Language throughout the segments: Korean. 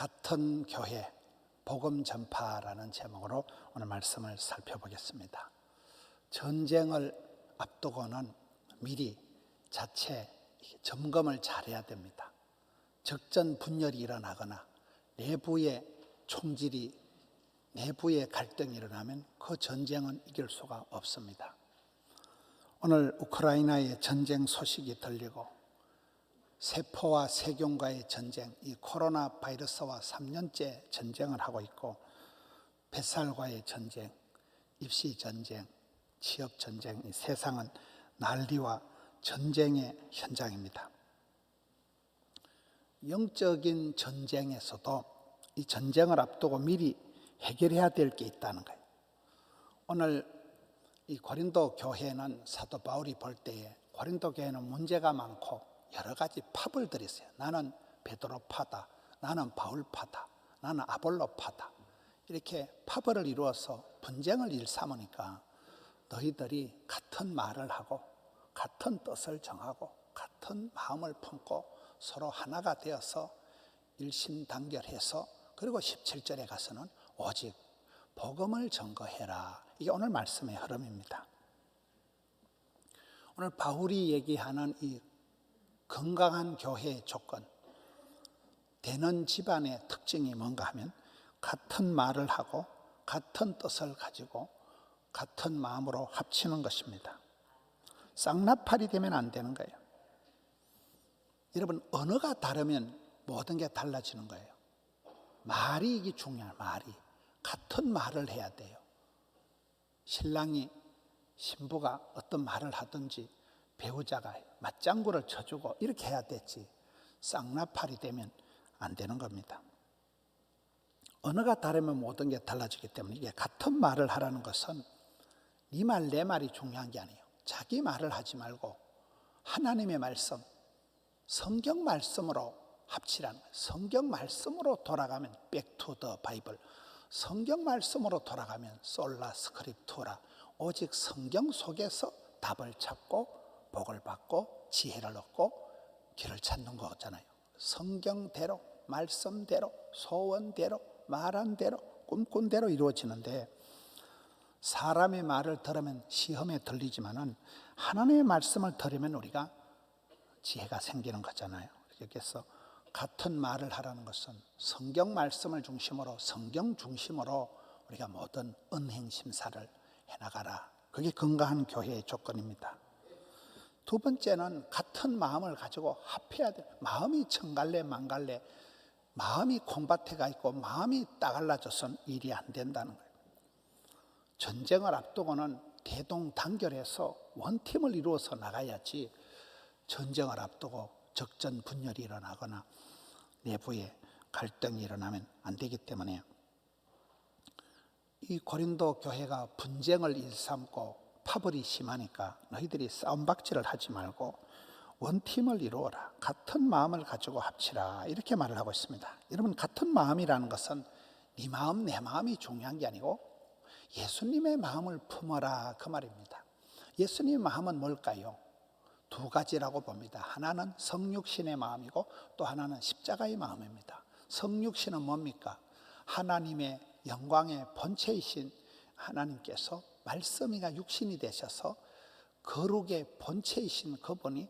같은 교회 복음 전파라는 제목으로 오늘 말씀을 살펴보겠습니다. 전쟁을 앞두고는 미리 자체 점검을 잘해야 됩니다. 적전 분열이 일어나거나 내부의 총질이 내부의 갈등이 일어나면 그 전쟁은 이길 수가 없습니다. 오늘 우크라이나의 전쟁 소식이 들리고 세포와 세균과의 전쟁, 이 코로나 바이러스와 3년째 전쟁을 하고 있고 뱃살과의 전쟁, 입시 전쟁, 취업 전쟁, 이 세상은 난리와 전쟁의 현장입니다. 영적인 전쟁에서도 이 전쟁을 앞두고 미리 해결해야 될 게 있다는 거예요. 오늘 이 고린도 교회는 사도 바울이 볼 때에 고린도 교회는 문제가 많고 여러 가지 팝을 들였어요. 나는 베드로파다, 나는 바울파다, 나는 아볼로파다. 이렇게 파벌을 이루어서 분쟁을 일삼으니까 너희들이 같은 말을 하고 같은 뜻을 정하고 같은 마음을 품고 서로 하나가 되어서 일심단결해서 그리고 17절에 가서는 오직 복음을 전거해라. 이게 오늘 말씀의 흐름입니다. 오늘 바울이 얘기하는 이 건강한 교회의 조건, 되는 집안의 특징이 뭔가 하면 같은 말을 하고 같은 뜻을 가지고 같은 마음으로 합치는 것입니다. 쌍나팔이 되면 안 되는 거예요. 여러분, 언어가 다르면 모든 게 달라지는 거예요. 말이 이게 중요해요. 말이 같은 말을 해야 돼요. 신랑이 신부가 어떤 말을 하든지 배우자가 맞장구를 쳐주고 이렇게 해야 됐지 쌍나팔이 되면 안 되는 겁니다. 언어가 다르면 모든 게 달라지기 때문에 이게 같은 말을 하라는 것은 네 말 내 말이 중요한 게 아니에요. 자기 말을 하지 말고 하나님의 말씀, 성경 말씀으로 합치라는 거예요. 성경 말씀으로 돌아가면 back to the Bible, 성경 말씀으로 돌아가면 솔라 스크립투라, 오직 성경 속에서 답을 찾고 복을 받고 지혜를 얻고 길을 찾는 거잖아요. 성경대로, 말씀대로, 소원대로, 말한 대로, 꿈꾼 대로 이루어지는데 사람의 말을 들으면 시험에 들리지만은 하나님의 말씀을 들으면 우리가 지혜가 생기는 거잖아요. 그래서 같은 말을 하라는 것은 성경 말씀을 중심으로, 성경 중심으로 우리가 모든 은행 심사를 해나가라. 그게 건강한 교회의 조건입니다. 두 번째는 같은 마음을 가지고 합해야 돼요. 마음이 천갈래 만갈래, 마음이 콩밭에가 있고 마음이 따갈라져서는 일이 안 된다는 거예요. 전쟁을 앞두고는 대동단결해서 원팀을 이루어서 나가야지 전쟁을 앞두고 적전 분열이 일어나거나 내부에 갈등이 일어나면 안 되기 때문에 이 고린도 교회가 분쟁을 일삼고 파벌이 심하니까 너희들이 싸움박질을 하지 말고 원팀을 이루어라. 같은 마음을 가지고 합치라. 이렇게 말을 하고 있습니다. 여러분, 같은 마음이라는 것은 네 마음 내 마음이 중요한 게 아니고 예수님의 마음을 품어라, 그 말입니다. 예수님의 마음은 뭘까요? 두 가지라고 봅니다. 하나는 성육신의 마음이고 또 하나는 십자가의 마음입니다. 성육신은 뭡니까? 하나님의 영광의 본체이신 하나님께서 말씀이가 육신이 되셔서 거룩의 본체이신 그분이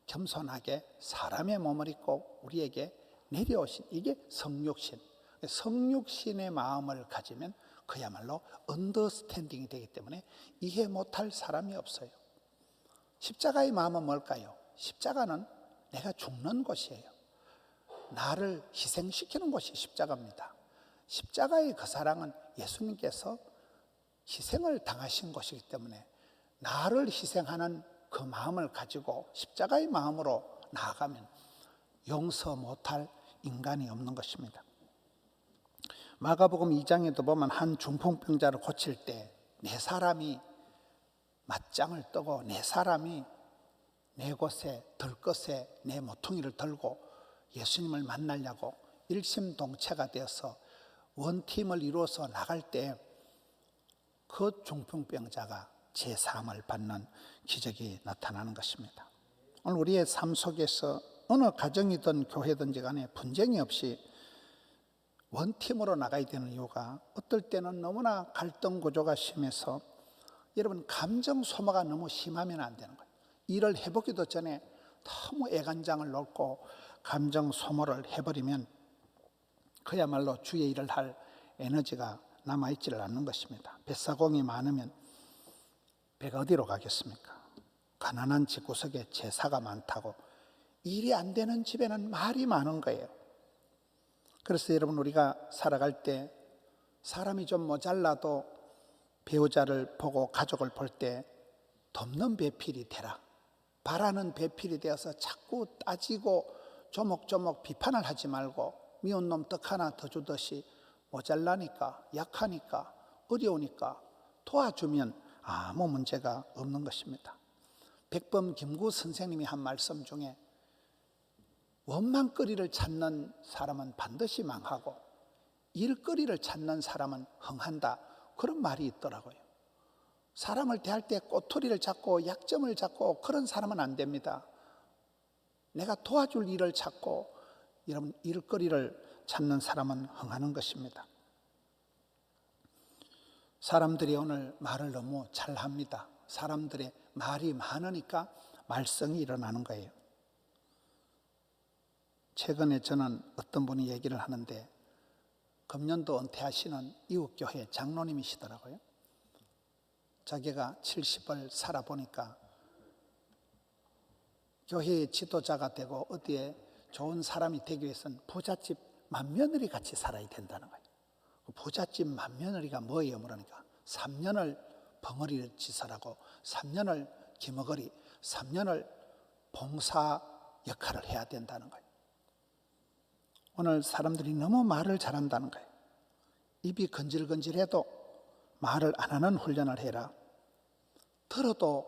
겸손하게 사람의 몸을 입고 우리에게 내려오신, 이게 성육신. 성육신의 마음을 가지면 그야말로 언더스탠딩이 되기 때문에 이해 못할 사람이 없어요. 십자가의 마음은 뭘까요? 십자가는 내가 죽는 곳이에요. 나를 희생시키는 곳이 십자가입니다. 십자가의 그 사랑은 예수님께서 희생을 당하신 것이기 때문에 나를 희생하는 그 마음을 가지고 십자가의 마음으로 나아가면 용서 못할 인간이 없는 것입니다. 마가복음 2장에도 보면 한 중풍병자를 고칠 때 네 사람이 맞짱을 뜨고 네 사람이 네 곳에 들것에 네 모퉁이를 들고 예수님을 만나려고 일심동체가 되어서 원팀을 이루어서 나갈 때 그 중풍병자가 제사함을 받는 기적이 나타나는 것입니다. 오늘 우리의 삶 속에서 어느 가정이든 교회든지 간에 분쟁이 없이 원팀으로 나가야 되는 이유가 어떨 때는 너무나 갈등 구조가 심해서 여러분 감정 소모가 너무 심하면 안 되는 거예요. 일을 해보기도 전에 너무 애간장을 놓고 감정 소모를 해버리면 그야말로 주의 일을 할 에너지가 남아있지를 않는 것입니다. 뱃사공이 많으면 배가 어디로 가겠습니까? 가난한 집구석에 제사가 많다고 일이 안 되는 집에는 말이 많은 거예요. 그래서 여러분 우리가 살아갈 때 사람이 좀 모자라도 배우자를 보고 가족을 볼 때 덮는 배필이 되라. 바라는 배필이 되어서 자꾸 따지고 조목조목 비판을 하지 말고 미운 놈 떡 하나 더 주듯이 모자라니까 약하니까 어려우니까 도와주면 아무 문제가 없는 것입니다. 백범 김구 선생님이 한 말씀 중에 원망거리를 찾는 사람은 반드시 망하고 일거리를 찾는 사람은 흥한다, 그런 말이 있더라고요. 사람을 대할 때 꼬투리를 잡고 약점을 잡고 그런 사람은 안 됩니다. 내가 도와줄 일을 찾고 이런 일거리를 찾는 사람은 흥하는 것입니다. 사람들이 오늘 말을 너무 잘합니다. 사람들의 말이 많으니까 말썽이 일어나는 거예요. 최근에 저는 어떤 분이 얘기를 하는데 금년도 은퇴하시는 이웃교회 장로님이시더라고요. 자기가 70을 살아보니까 교회의 지도자가 되고 어디에 좋은 사람이 되기 위해서는 부잣집 맏며느리 같이 살아야 된다는 거예요. 부잣집 맏며느리가 뭐예요? 그러니까 3년을 벙어리를 지설하고 3년을 기머거리, 3년을 봉사 역할을 해야 된다는 거예요. 오늘 사람들이 너무 말을 잘한다는 거예요. 입이 건질건질해도 말을 안 하는 훈련을 해라. 들어도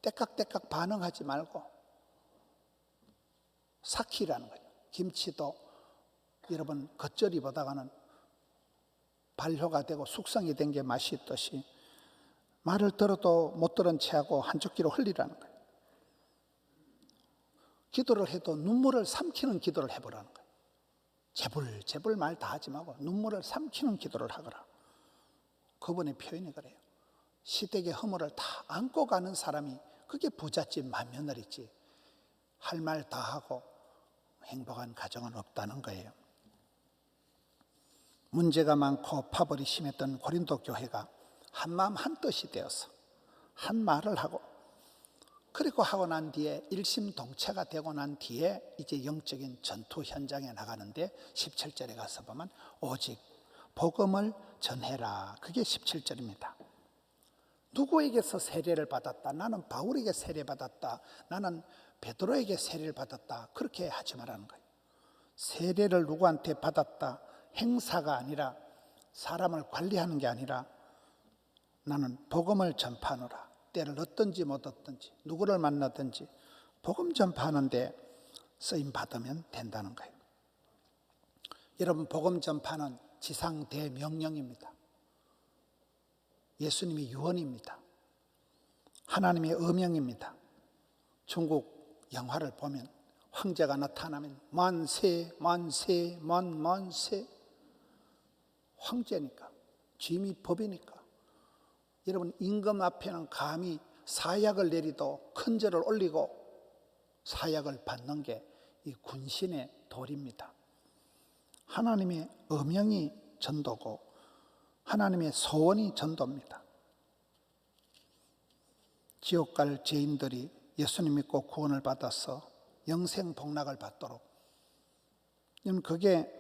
떼깍떼깍 반응하지 말고 삭히라는 거예요. 김치도 여러분 겉절이 보다가는 발효가 되고 숙성이 된 게 맛이 있듯이 말을 들어도 못 들은 채하고 한쪽 귀로 흘리라는 거예요. 기도를 해도 눈물을 삼키는 기도를 해보라는 거예요. 제불 말 다 하지 말고 눈물을 삼키는 기도를 하거라. 그분의 표현이 그래요. 시댁의 허물을 다 안고 가는 사람이 그게 부잣집 맏며느리지, 할 말 다 하고 행복한 가정은 없다는 거예요. 문제가 많고 파벌이 심했던 고린도 교회가 한마음 한뜻이 되어서 한 말을 하고, 그리고 하고 난 뒤에 일심동체가 되고 난 뒤에 이제 영적인 전투 현장에 나가는데 17절에 가서 보면 오직 복음을 전해라. 그게 17절입니다. 누구에게서 세례를 받았다, 나는 바울에게 세례받았다, 나는 베드로에게 세례를 받았다, 그렇게 하지 말라는 거예요. 세례를 누구한테 받았다, 행사가 아니라 사람을 관리하는 게 아니라 나는 복음을 전파하노라. 때를 얻든지 못 얻든지 누구를 만나든지 복음 전파하는 데 쓰임 받으면 된다는 거예요. 여러분, 복음 전파는 지상 대명령입니다. 예수님의 유언입니다. 하나님의 어명입니다. 중국 영화를 보면 황제가 나타나면 만세 만세 만만세, 황제니까 짐이 법이니까. 여러분, 임금 앞에는 감히 사약을 내리도 큰 절을 올리고 사약을 받는 게 이 군신의 도리입니다. 하나님의 어명이 전도고 하나님의 소원이 전도입니다. 지옥 갈 죄인들이 예수님 믿고 구원을 받아서 영생 복락을 받도록, 그게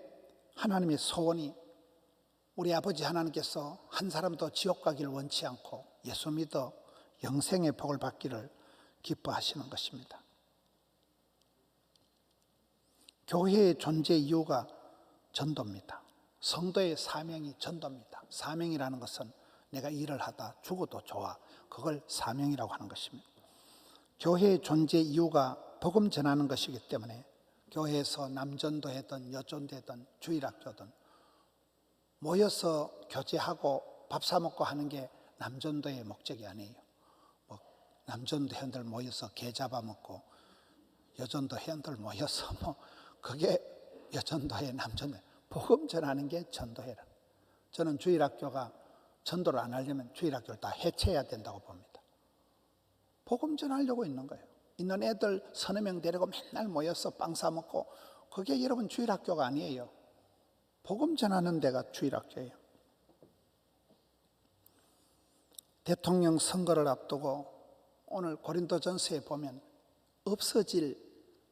하나님의 소원이, 우리 아버지 하나님께서 한 사람도 지옥 가기를 원치 않고 예수 믿어 영생의 복을 받기를 기뻐하시는 것입니다. 교회의 존재 이유가 전도입니다. 성도의 사명이 전도입니다. 사명이라는 것은 내가 일을 하다 죽어도 좋아, 그걸 사명이라고 하는 것입니다. 교회의 존재 이유가 복음 전하는 것이기 때문에 교회에서 남전도회든 여전도회든 주일학교든 모여서 교제하고 밥 사 먹고 하는 게 남전도의 목적이 아니에요. 남전도 회원들 모여서 게 잡아 먹고 여전도 회원들 모여서 그게 여전도의 남전도, 복음 전하는 게 전도해라. 저는 주일학교가 전도를 안 하려면 주일학교를 다 해체해야 된다고 봅니다. 복음 전하려고 있는 거예요. 있는 애들 서너 명 데리고 맨날 모여서 빵 사 먹고, 그게 여러분 주일학교가 아니에요. 복음 전하는 데가 주일학교예요. 대통령 선거를 앞두고 오늘 고린도전서에 보면 없어질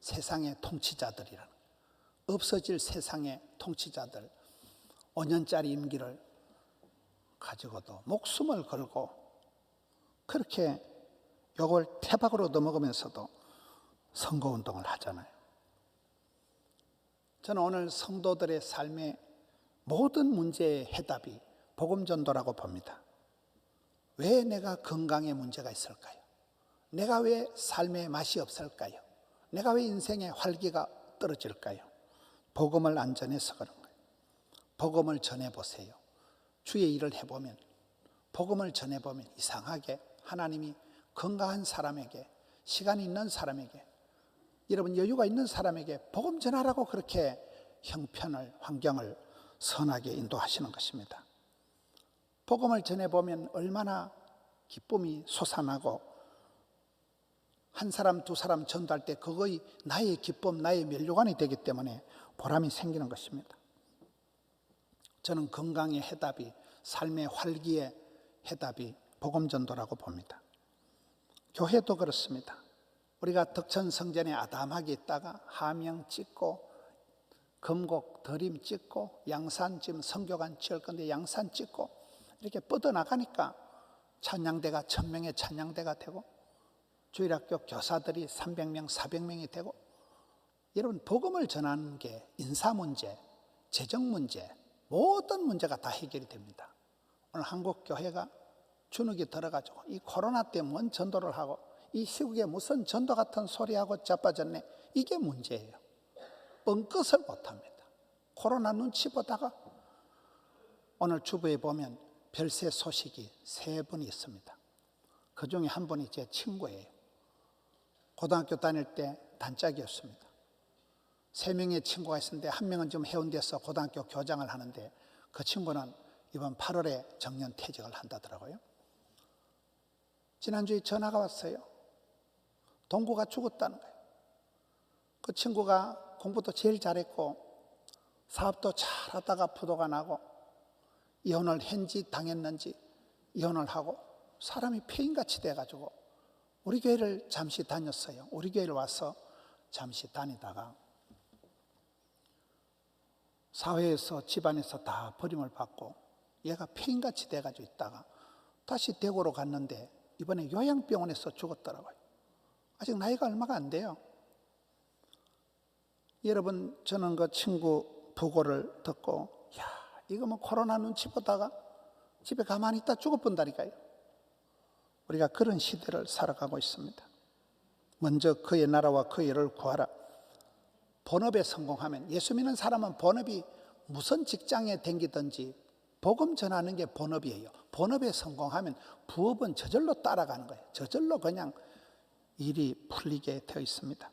세상의 통치자들이라는, 없어질 세상의 통치자들, 5년짜리 임기를 가지고도 목숨을 걸고 그렇게 요걸 태박으로 넘어가면서도 선거운동을 하잖아요. 저는 오늘 성도들의 삶의 모든 문제의 해답이 복음전도라고 봅니다. 왜 내가 건강에 문제가 있을까요? 내가 왜 삶의 맛이 없을까요? 내가 왜 인생의 활기가 떨어질까요? 복음을 안 전해서 그런 거예요. 복음을 전해보세요. 주의 일을 해보면, 복음을 전해보면 이상하게 하나님이 건강한 사람에게, 시간이 있는 사람에게, 여러분 여유가 있는 사람에게 복음 전하라고 그렇게 형편을, 환경을 선하게 인도하시는 것입니다. 복음을 전해보면 얼마나 기쁨이 솟아나고, 한 사람 두 사람 전도할 때 그거의 나의 기쁨, 나의 면류관이 되기 때문에 보람이 생기는 것입니다. 저는 건강의 해답이, 삶의 활기의 해답이 복음 전도라고 봅니다. 교회도 그렇습니다. 우리가 덕천 성전에 아담하게 있다가 하명 찍고, 금곡 드림 찍고, 양산 지금 성교관 지을 건데 양산 찍고 이렇게 뻗어나가니까 찬양대가 1000명의 찬양대가 되고, 주일학교 교사들이 300명, 400명이 되고, 여러분 복음을 전하는 게 인사 문제, 재정 문제, 모든 문제가 다 해결이 됩니다. 오늘 한국 교회가 주눅이 들어가지고 이 코로나 때문에 뭔 전도를 하고, 이 시국에 무슨 전도 같은 소리하고 자빠졌네, 이게 문제예요. 뻥끗을 못합니다. 코로나 눈치 보다가 오늘 주부에 보면 별세 소식이 3분이 있습니다. 그 중에 한 분이 제 친구예요. 고등학교 다닐 때 단짝이었습니다. 3명의 친구가 있었는데 한 명은 지금 해운대에서 고등학교 교장을 하는데, 그 친구는 이번 8월에 정년 퇴직을 한다더라고요. 지난주에 전화가 왔어요. 동구가 죽었다는 거예요. 그 친구가 공부도 제일 잘했고 사업도 잘하다가 부도가 나고, 이혼을 했는지 당했는지 이혼을 하고 사람이 폐인같이 돼가지고 우리 교회를 잠시 다녔어요. 우리 교회를 와서 잠시 다니다가 사회에서, 집안에서 다 버림을 받고 얘가 폐인같이 돼가지고 있다가 다시 대구로 갔는데 이번에 요양병원에서 죽었더라고요. 아직 나이가 얼마가 안 돼요. 여러분, 저는 그 친구 부고를 듣고, 야, 이거 뭐 코로나 눈치 보다가 집에 가만히 있다 죽어본다니까요. 우리가 그런 시대를 살아가고 있습니다. 먼저 그의 나라와 그의 일을 구하라. 본업에 성공하면, 예수 믿는 사람은 본업이 무슨 직장에 댕기든지 복음 전하는 게 본업이에요. 본업에 성공하면 부업은 저절로 따라가는 거예요. 저절로 그냥 일이 풀리게 되어 있습니다.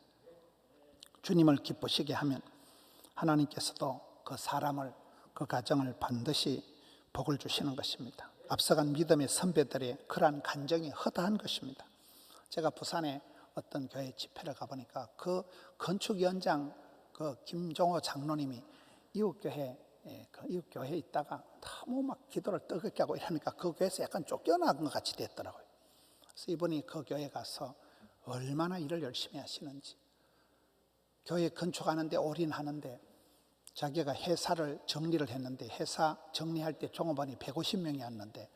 주님을 기쁘시게 하면 하나님께서도 그 사람을, 그 가정을 반드시 복을 주시는 것입니다. 앞서간 믿음의 선배들의 그러한 간정이 허다한 것입니다. 제가 부산에 어떤 교회 집회를 가보니까 그 건축위원장 그 김종호 장로님이 이웃교회에 있다가 너무 막 기도를 뜨겁게 하고 이러니까 그 교회에서 약간 쫓겨나간 것 같이 됐더라고요. 그래서 이분이 그 교회 가서 얼마나 일을 열심히 하시는지, 교회 건축하는데 올인하는데, 자기가 회사를 정리를 했는데 회사 정리할 때 종업원이 150명이었는데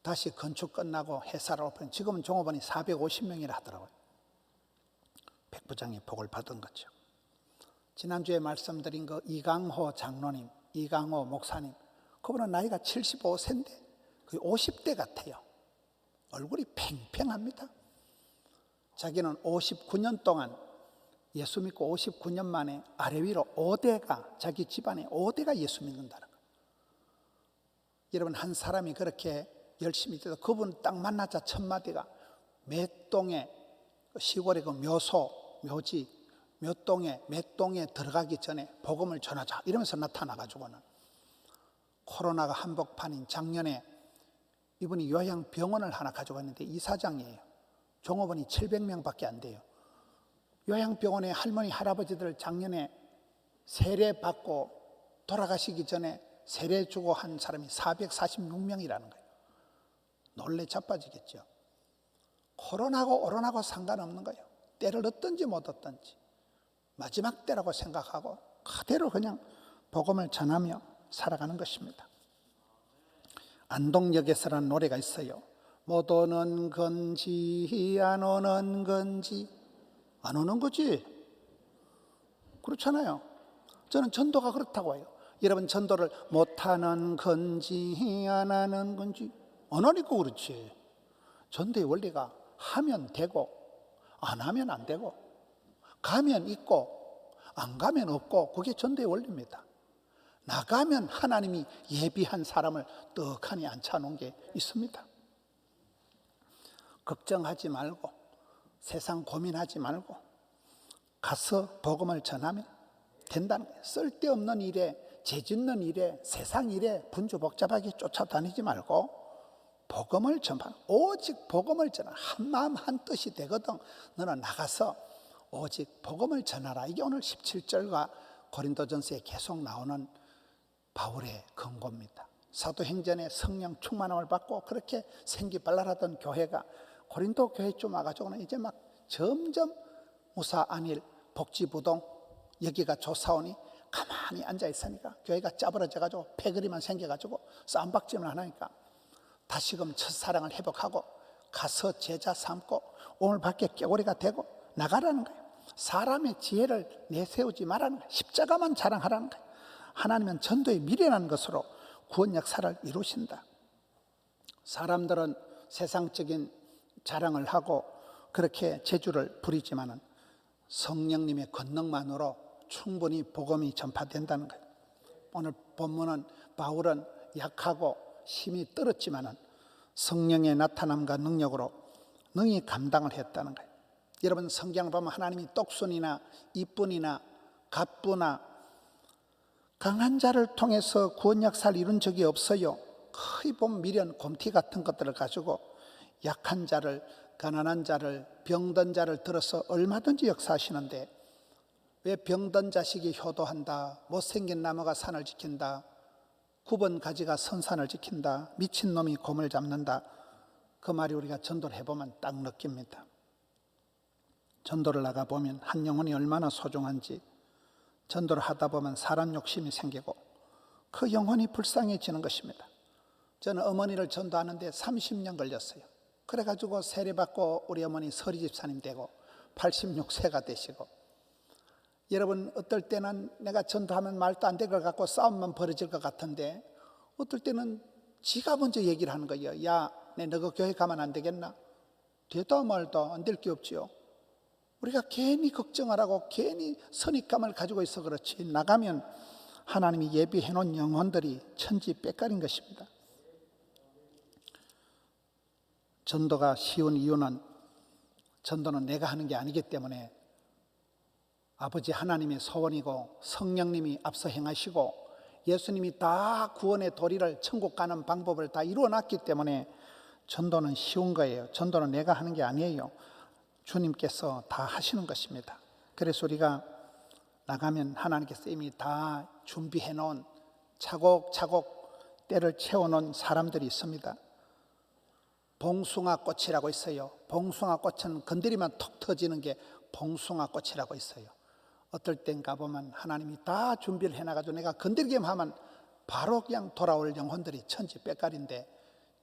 다시 건축 끝나고 회사를 오픈, 지금은 종업원이 450명이라 하더라고요. 백부장이 복을 받은 거죠. 지난주에 말씀드린 그 이강호 장로님, 이강호 목사님, 그분은 나이가 75세인데 거의 50대 같아요. 얼굴이 팽팽합니다. 자기는 59년 동안 예수 믿고 59년 만에 아래 위로 5대가, 자기 집안에 5대가 예수 믿는다는 거예요. 여러분, 한 사람이 그렇게 열심히 돼서 그분 딱 만나자 첫 마디가, 매동에 시골의 그 묘소, 묘지, 몇 동에 들어가기 전에 복음을 전하자 이러면서 나타나가지고는 코로나가 한복판인 작년에 이분이 요양병원을 하나 가지고 있는데 이사장이에요. 종업원이 700명밖에 안 돼요. 요양병원에 할머니 할아버지들 작년에 세례 받고 돌아가시기 전에 세례 주고 한 사람이 446명이라는 거예요. 놀래 자빠지겠죠. 코로나고 오로나고 상관없는 거예요. 때를 얻든지 못 얻든지 마지막 때라고 생각하고 그대로 그냥 복음을 전하며 살아가는 것입니다. 안동역에서라는 노래가 있어요. 못 오는 건지 안 오는 건지. 안 오는 거지. 그렇잖아요. 저는 전도가 그렇다고 해요. 여러분 전도를 못하는 건지 안 하는 건지 안 하니까 그렇지. 전도의 원리가 하면 되고 안 하면 안 되고 가면 있고 안 가면 없고 그게 전도의 원리입니다. 나가면 하나님이 예비한 사람을 떡하니 앉혀놓은 게 있습니다. 걱정하지 말고 세상 고민하지 말고 가서 복음을 전하면 된다는 거예요. 쓸데없는 일에 죄짓는 일에 세상 일에 분주복잡하게 쫓아다니지 말고 복음을 전하라. 오직 복음을 전하라. 한 마음 한 뜻이 되거든. 너는 나가서 오직 복음을 전하라. 이게 오늘 17절과 고린도전서에 계속 나오는 바울의 권고입니다. 사도행전에 성령 충만함을 받고 그렇게 생기발랄하던 교회가 고린도 교회쯤 와가지고는 이제 막 점점 무사 안일 복지부동 여기가 조사원이 가만히 앉아 있으니까 교회가 짜부러져가지고 패거리만 생겨가지고 쌈박질만 하니까 다시금 첫사랑을 회복하고 가서 제자 삼고 오늘 밖에 깨고리가 되고 나가라는 거예요. 사람의 지혜를 내세우지 말라는 거예요. 십자가만 자랑하라는 거예요. 하나님은 전도에 미련한 것으로 구원 역사를 이루신다. 사람들은 세상적인 자랑을 하고 그렇게 재주를 부리지만은 성령님의 권능만으로 충분히 복음이 전파된다는 거예요. 오늘 본문은 바울은 약하고 힘이 떨었지만은 성령의 나타남과 능력으로 능히 감당을 했다는 거예요. 여러분 성경을 보면 하나님이 똑순이나 이뿐이나 갑부나 강한 자를 통해서 구원 역사를 이룬 적이 없어요. 거의 보면 미련, 곰티 같은 것들을 가지고 약한 자를, 가난한 자를, 병든 자를 들어서 얼마든지 역사하시는데 왜 병든 자식이 효도한다, 못생긴 나무가 산을 지킨다, 9번 가지가 선산을 지킨다, 미친 놈이 곰을 잡는다, 그 말이 우리가 전도를 해보면 딱 느낍니다. 전도를 나가보면 한 영혼이 얼마나 소중한지, 전도를 하다 보면 사람 욕심이 생기고 그 영혼이 불쌍해지는 것입니다. 저는 어머니를 전도하는데 30년 걸렸어요. 그래가지고 세례받고 우리 어머니 서리집사님 되고 86세가 되시고, 여러분 어떨 때는 내가 전도하면 말도 안 될 것 같고 싸움만 벌어질 것 같은데 어떨 때는 지가 먼저 얘기를 하는 거예요. 야, 너 그 교회 가면 안 되겠나? 되다 말다 안 될 게 없지요. 우리가 괜히 걱정을 하고 괜히 선입감을 가지고 있어 그렇지, 나가면 하나님이 예비해 놓은 영혼들이 천지 빽깔인 것입니다. 전도가 쉬운 이유는 전도는 내가 하는 게 아니기 때문에 아버지 하나님의 소원이고 성령님이 앞서 행하시고 예수님이 다 구원의 도리를 천국 가는 방법을 다 이루어놨기 때문에 전도는 쉬운 거예요. 전도는 내가 하는 게 아니에요. 주님께서 다 하시는 것입니다. 그래서 우리가 나가면 하나님께서 이미 다 준비해 놓은 차곡차곡 때를 채워놓은 사람들이 있습니다. 봉숭아 꽃이라고 있어요. 봉숭아 꽃은 건드리면 톡 터지는 게 봉숭아 꽃이라고 있어요. 어떨 땐 가보면 하나님이 다 준비를 해놔가지고 내가 건드리기만 하면 바로 그냥 돌아올 영혼들이 천지 빽깔인데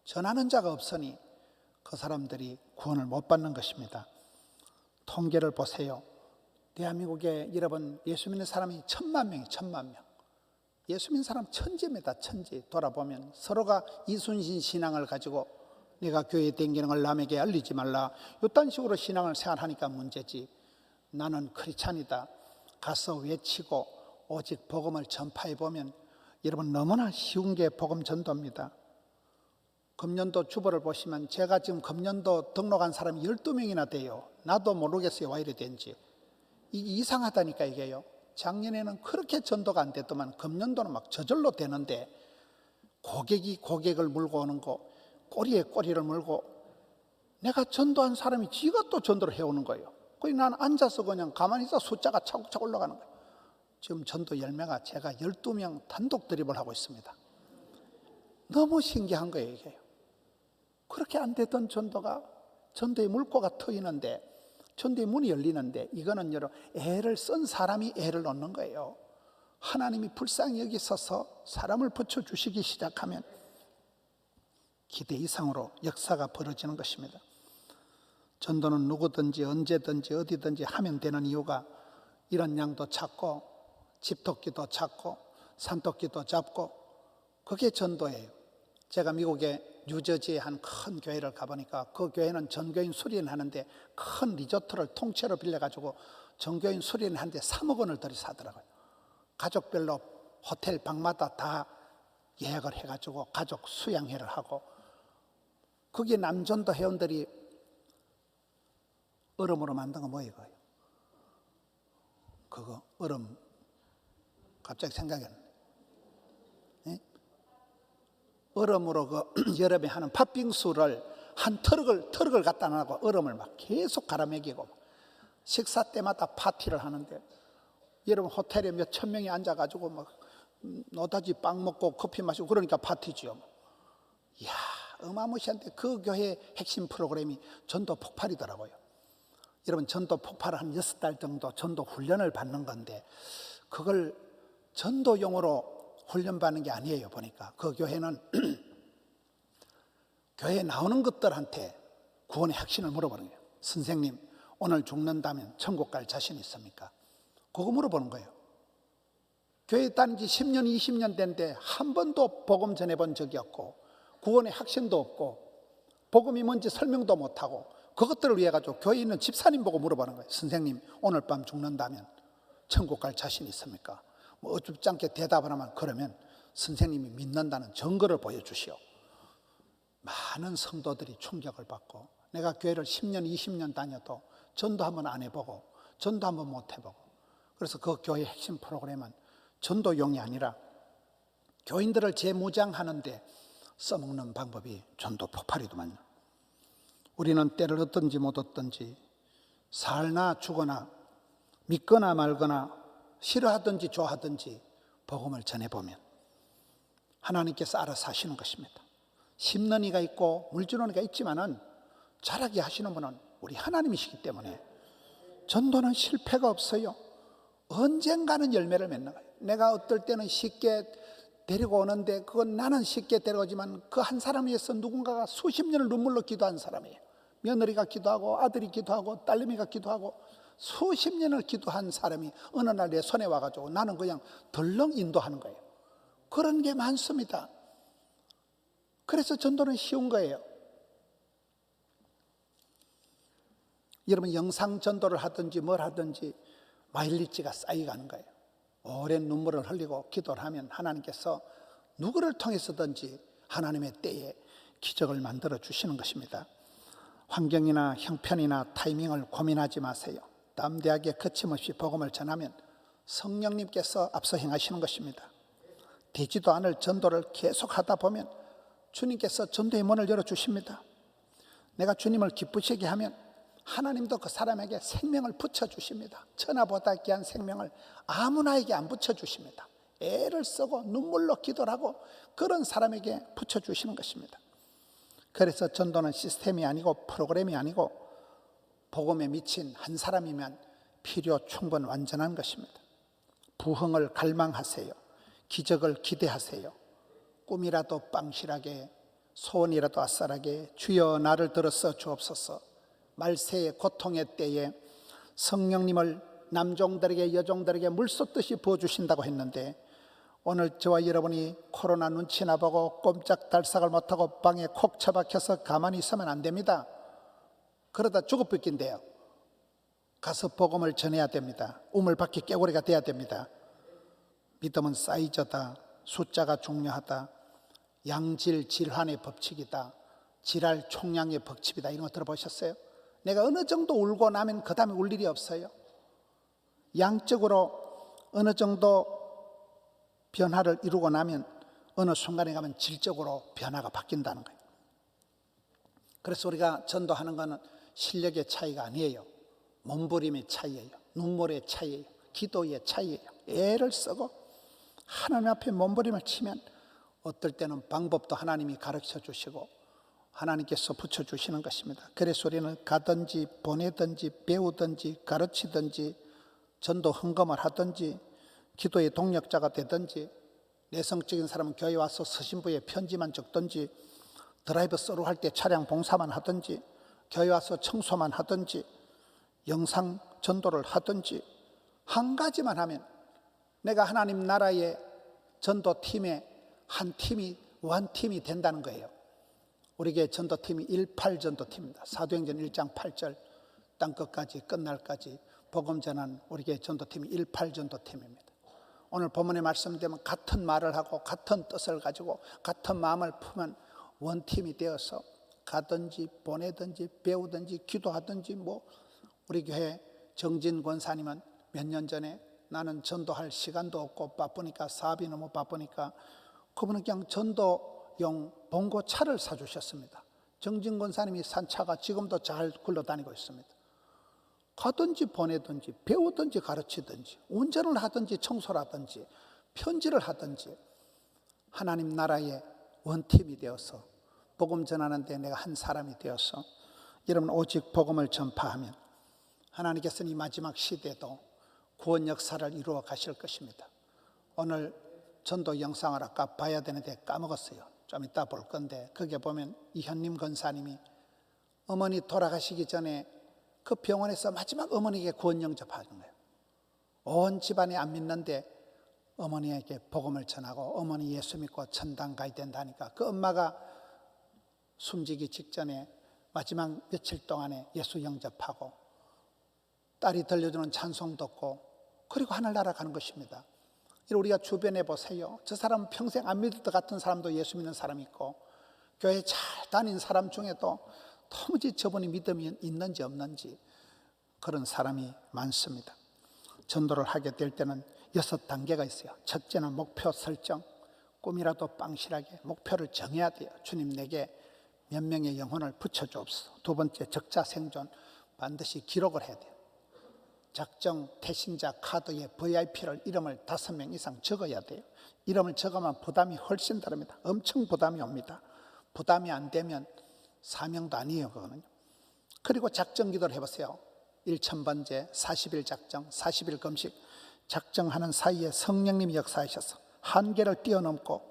전하는 자가 없으니 그 사람들이 구원을 못 받는 것입니다. 통계를 보세요. 대한민국에 여러분 예수 믿는 사람이 1000만 명이 1000만 명. 예수 믿는 사람 천지입니다. 천지. 돌아보면 서로가 이순신 신앙을 가지고 내가 교회에 다니는 걸 남에게 알리지 말라, 이딴 식으로 신앙을 생활하니까 문제지. 나는 크리스찬이다 가서 외치고 오직 복음을 전파해 보면 여러분 너무나 쉬운 게 복음 전도입니다. 금년도 주보를 보시면 제가 지금 금년도 등록한 사람이 12명이나 돼요. 나도 모르겠어요 왜 이래 된지. 이게 이상하다니까 이게요. 작년에는 그렇게 전도가 안 됐더만 금년도는 막 저절로 되는데 고객이 고객을 물고 오는 거, 꼬리에 꼬리를 물고 내가 전도한 사람이 지가 또 전도를 해오는 거예요. 그래서 난 앉아서 그냥 가만히 있어 숫자가 차곡차곡 올라가는 거예요. 지금 전도 열매가 제가 12명 단독 드립을 하고 있습니다. 너무 신기한 거예요 이게. 그렇게 안 되던 전도가 전도의 물꼬가 트이는데 전도의 문이 열리는데 이거는 여러분 애를 쓴 사람이 애를 넣는 거예요. 하나님이 불쌍히 여기서서 사람을 붙여주시기 시작하면 기대 이상으로 역사가 벌어지는 것입니다. 전도는 누구든지 언제든지 어디든지 하면 되는 이유가 이런 양도 찾고 집토끼도 찾고 산토끼도 잡고 그게 전도예요. 제가 미국의 뉴저지에 한 큰 교회를 가보니까 그 교회는 전교인 수련하는데 큰 리조트를 통째로 빌려가지고 전교인 수련하는데 3억 원을 들여 사더라고요. 가족별로 호텔 방마다 다 예약을 해가지고 가족 수양회를 하고 거기에 남전도 회원들이 얼음으로 만든 거 뭐예요? 그거 얼음 갑자기 생각이 안 나요. 얼음으로 그 여름에 하는 팥빙수를 한 트럭을 갖다 놔고 얼음을 막 계속 갈아먹이고 식사 때마다 파티를 하는데 여러분 호텔에 몇 천 명이 앉아가지고 막 노다지 빵 먹고 커피 마시고 그러니까 파티지요. 이야 어마무시한데 그 교회의 핵심 프로그램이 전도 폭발이더라고요. 여러분 전도 폭발을 한 6달 정도 전도 훈련을 받는 건데 그걸 전도용으로 훈련받는 게 아니에요. 보니까 그 교회는 교회에 나오는 것들한테 구원의 확신을 물어보는 거예요. 선생님 오늘 죽는다면 천국 갈 자신 있습니까? 그거 물어보는 거예요. 교회 다닌 지 10년 20년 됐는데 한 번도 복음 전해본 적이 없고 구원의 확신도 없고 복음이 뭔지 설명도 못하고 그것들을 위해 가지고 교회에 있는 집사님 보고 물어보는 거예요. 선생님 오늘 밤 죽는다면 천국 갈 자신 있습니까? 뭐 어줍지 않게 대답을 하면 그러면 선생님이 믿는다는 증거를 보여주시오. 많은 성도들이 충격을 받고 내가 교회를 10년 20년 다녀도 전도 한번 안 해보고 전도 한번 못 해보고 그래서 그 교회의 핵심 프로그램은 전도용이 아니라 교인들을 재무장하는데 써먹는 방법이 전도 폭발이더만요. 우리는 때를 얻든지 못 얻든지 살나 죽거나 믿거나 말거나 싫어하든지 좋아하든지 복음을 전해보면 하나님께서 알아서 하시는 것입니다. 심는 이가 있고 물 주는 이가 있지만은 자라게 하시는 분은 우리 하나님이시기 때문에 전도는 실패가 없어요. 언젠가는 열매를 맺는 거예요. 내가 어떨 때는 쉽게 데리고 오는데 그건 나는 쉽게 데려오지만 그 한 사람에 의해서 누군가가 수십 년을 눈물로 기도한 사람이에요. 며느리가 기도하고 아들이 기도하고 딸내미가 기도하고 수십 년을 기도한 사람이 어느 날 내 손에 와가지고 나는 그냥 덜렁 인도하는 거예요. 그런 게 많습니다. 그래서 전도는 쉬운 거예요. 여러분 영상 전도를 하든지 뭘 하든지 마일리지가 쌓여가는 거예요. 오랜 눈물을 흘리고 기도를 하면 하나님께서 누구를 통해서든지 하나님의 때에 기적을 만들어 주시는 것입니다. 환경이나 형편이나 타이밍을 고민하지 마세요. 담대하게 거침없이 복음을 전하면 성령님께서 앞서 행하시는 것입니다. 되지도 않을 전도를 계속 하다 보면 주님께서 전도의 문을 열어주십니다. 내가 주님을 기쁘시게 하면 하나님도 그 사람에게 생명을 붙여주십니다. 천하보다 귀한 생명을 아무나에게 안 붙여주십니다. 애를 쓰고 눈물로 기도를 하고 그런 사람에게 붙여주시는 것입니다. 그래서 전도는 시스템이 아니고 프로그램이 아니고 복음에 미친 한 사람이면 필요 충분 완전한 것입니다. 부흥을 갈망하세요. 기적을 기대하세요. 꿈이라도 빵실하게 소원이라도 아싸라게 주여 나를 들어서 주옵소서. 말세의 고통의 때에 성령님을 남종들에게 여종들에게 물쏟듯이 부어주신다고 했는데 오늘 저와 여러분이 코로나 눈치나 보고 꼼짝달싹을 못하고 방에 콕 처박혀서 가만히 있으면 안 됩니다. 그러다 죽을 뺏긴데요. 가서 복음을 전해야 됩니다. 우물밖에 깨구리가 돼야 됩니다. 믿음은 사이즈다. 숫자가 중요하다. 양질 질환의 법칙이다. 질할 총량의 법칙이다. 이런 거 들어보셨어요? 내가 어느 정도 울고 나면 그 다음에 울 일이 없어요. 양적으로 어느 정도 변화를 이루고 나면 어느 순간에 가면 질적으로 변화가 바뀐다는 거예요. 그래서 우리가 전도하는 것은 실력의 차이가 아니에요. 몸부림의 차이예요. 눈물의 차이예요. 기도의 차이예요. 애를 쓰고 하나님 앞에 몸부림을 치면 어떨 때는 방법도 하나님이 가르쳐 주시고 하나님께서 붙여주시는 것입니다. 그래서 우리는 가든지 보내든지 배우든지 가르치든지 전도 헌금을 하든지 기도의 동력자가 되든지 내성적인 사람은 교회 와서 서신부에 편지만 적든지 드라이브 스루 할 때 차량 봉사만 하든지 교회 와서 청소만 하든지 영상 전도를 하든지 한 가지만 하면 내가 하나님 나라의 전도팀의 한 팀이 원팀이 된다는 거예요. 우리 교회 전도팀이 18전도팀입니다. 사도행전 1장 8절 땅끝까지 끝날까지 복음 전한 우리 교회 전도팀이 18전도팀입니다. 오늘 본문의 말씀되면 같은 말을 하고 같은 뜻을 가지고 같은 마음을 품은 원팀이 되어서 가든지 보내든지 배우든지 기도하든지 우리 교회 정진 권사님은 몇 년 전에 나는 전도할 시간도 없고 바쁘니까 사업이 너무 바쁘니까 그분은 그냥 전도용 봉고차를 사주셨습니다. 정진 권사님이 산 차가 지금도 잘 굴러다니고 있습니다. 가든지 보내든지 배우든지 가르치든지 운전을 하든지 청소를 하든지 편지를 하든지 하나님 나라의 원팀이 되어서 복음 전하는 데 내가 한 사람이 되어서 여러분 오직 복음을 전파하면 하나님께서는 이 마지막 시대도 구원 역사를 이루어 가실 것입니다. 오늘 전도 영상을 아까 봐야 되는데 까먹었어요. 좀 이따 볼 건데 거기에 보면 이현님 권사님이 어머니 돌아가시기 전에 그 병원에서 마지막 어머니에게 구원 영접하는 거예요. 온 집안이 안 믿는데 어머니에게 복음을 전하고 어머니 예수 믿고 천당 가야 된다니까 그 엄마가 숨지기 직전에 마지막 며칠 동안에 예수 영접하고 딸이 들려주는 찬송 듣고 그리고 하늘나라 가는 것입니다. 우리가 주변에 보세요. 저 사람은 평생 안 믿을 것 같은 사람도 예수 믿는 사람이 있고 교회 잘 다닌 사람 중에도 도무지 저분이 믿음이 있는지 없는지 그런 사람이 많습니다. 전도를 하게 될 때는 6단계가 있어요. 첫째는 목표 설정, 꿈이라도 빵실하게 목표를 정해야 돼요. 주님 내게 몇 명의 영혼을 붙여주옵소서. 두 번째 적자생존, 반드시 기록을 해야 돼요. 작정 태신자 카드에 VIP를 이름을 5명 이상 적어야 돼요. 이름을 적으면 부담이 훨씬 다릅니다. 엄청 부담이 옵니다. 부담이 안 되면 사명도 아니에요. 그거는요. 그리고 작정 기도를 해보세요. 1000번째 40일 작정, 40일 금식 작정하는 사이에 성령님이 역사하셔서 한계를 뛰어넘고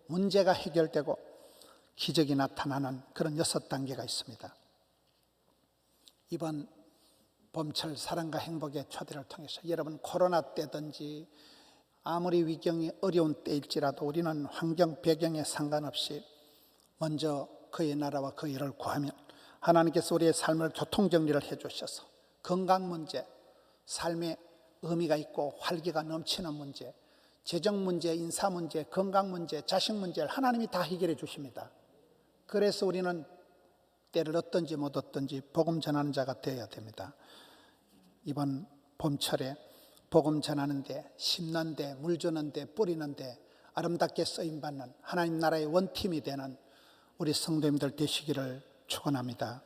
문제가 해결되고 기적이 나타나는 그런 6단계가 있습니다. 이번 봄철 사랑과 행복의 초대를 통해서 여러분 코로나 때든지 아무리 위경이 어려운 때일지라도 우리는 환경 배경에 상관없이 먼저 그의 나라와 그의 일을 구하면 하나님께서 우리의 삶을 교통정리를 해주셔서 건강 문제, 삶의 의미가 있고 활기가 넘치는 문제, 재정 문제, 인사 문제, 건강 문제, 자식 문제를 하나님이 다 해결해 주십니다. 그래서 우리는 때를 얻든지 못 얻든지 복음 전하는 자가 되어야 됩니다. 이번 봄철에 복음 전하는데 심는데 물 주는데 뿌리는데 아름답게 쓰임받는 하나님 나라의 원팀이 되는 우리 성도님들 되시기를 축원합니다.